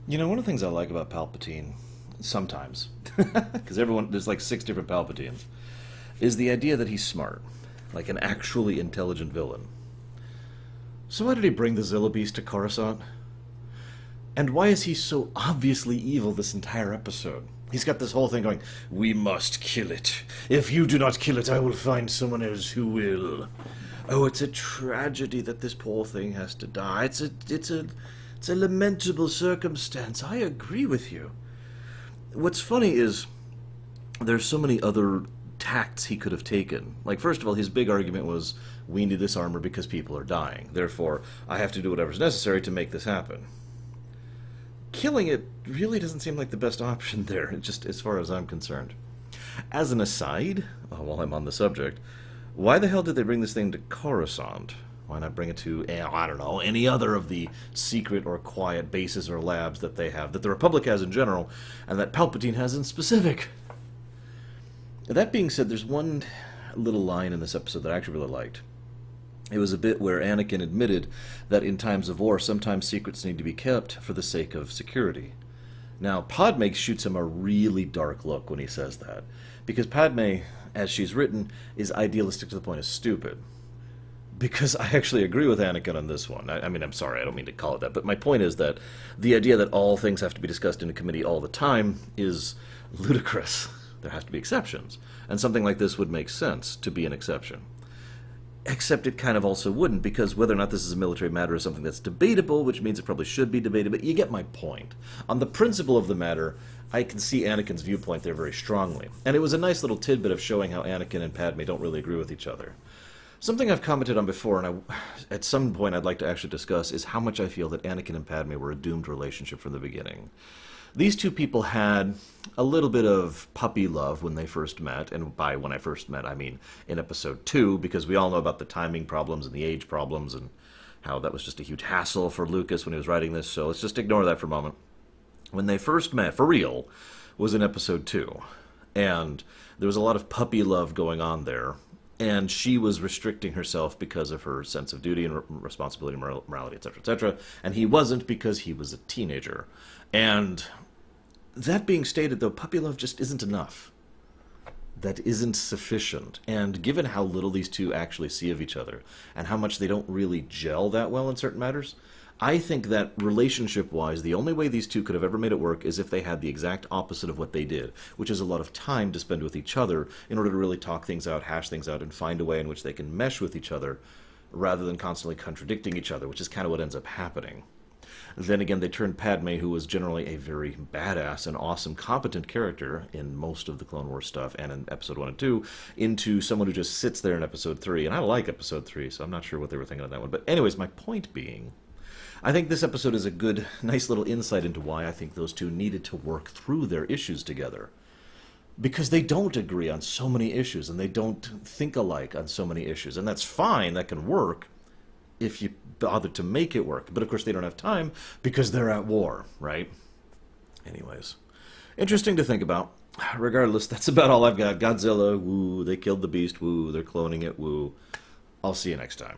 You know, one of the things I like about Palpatine, sometimes, because there's like six different Palpatines, is the idea that he's smart, like an actually intelligent villain. So why did he bring the Zillo Beast to Coruscant? And why is he so obviously evil this entire episode? He's got this whole thing going, we must kill it. If you do not kill it, I will find someone else who will. Oh, it's a tragedy that this poor thing has to die. It's a lamentable circumstance. I agree with you. What's funny is there's so many other tacts he could have taken. Like, first of all, his big argument was, we need this armor because people are dying. Therefore, I have to do whatever's necessary to make this happen. Killing it really doesn't seem like the best option there, just as far as I'm concerned. As an aside, while I'm on the subject, why the hell did they bring this thing to Coruscant? Why not bring it to, I don't know, any other of the secret or quiet bases or labs that they have, that the Republic has in general, and that Palpatine has in specific? That being said, there's one little line in this episode that I actually really liked. It was a bit where Anakin admitted that in times of war, sometimes secrets need to be kept for the sake of security. Now, Padme shoots him a really dark look when he says that, because Padme, as she's written, is idealistic to the point of stupid. Because I actually agree with Anakin on this one. I mean, I'm sorry, I don't mean to call it that, but my point is that the idea that all things have to be discussed in a committee all the time is ludicrous. There has to be exceptions, and something like this would make sense to be an exception. Except it kind of also wouldn't, because whether or not this is a military matter is something that's debatable, which means it probably should be debated, but you get my point. On the principle of the matter, I can see Anakin's viewpoint there very strongly. And it was a nice little tidbit of showing how Anakin and Padme don't really agree with each other. Something I've commented on before, and at some point I'd like to actually discuss, is how much I feel that Anakin and Padme were a doomed relationship from the beginning. These two people had a little bit of puppy love when they first met, and by when I first met, I mean in episode 2, because we all know about the timing problems and the age problems, and how that was just a huge hassle for Lucas when he was writing this, so let's just ignore that for a moment. When they first met, for real, was in episode 2, and there was a lot of puppy love going on there, and she was restricting herself because of her sense of duty and responsibility, morality, etc., etc., and he wasn't because he was a teenager. And that being stated, though, puppy love just isn't enough. That isn't sufficient. And given how little these two actually see of each other, and how much they don't really gel that well in certain matters, I think that relationship-wise, the only way these two could have ever made it work is if they had the exact opposite of what they did, which is a lot of time to spend with each other in order to really talk things out, hash things out, and find a way in which they can mesh with each other, rather than constantly contradicting each other, which is kind of what ends up happening. Then again, they turned Padme, who was generally a very badass and awesome, competent character in most of the Clone Wars stuff and in Episode 1 and 2, into someone who just sits there in Episode 3. And I like Episode 3, so I'm not sure what they were thinking on that one. But anyways, my point being, I think this episode is a good, nice little insight into why I think those two needed to work through their issues together. Because they don't agree on so many issues, and they don't think alike on so many issues. And that's fine, that can work, if you bother to make it work. But of course they don't have time because they're at war, right? Anyways, interesting to think about. Regardless, that's about all I've got. Godzilla, woo, they killed the beast, woo, they're cloning it, woo. I'll see you next time.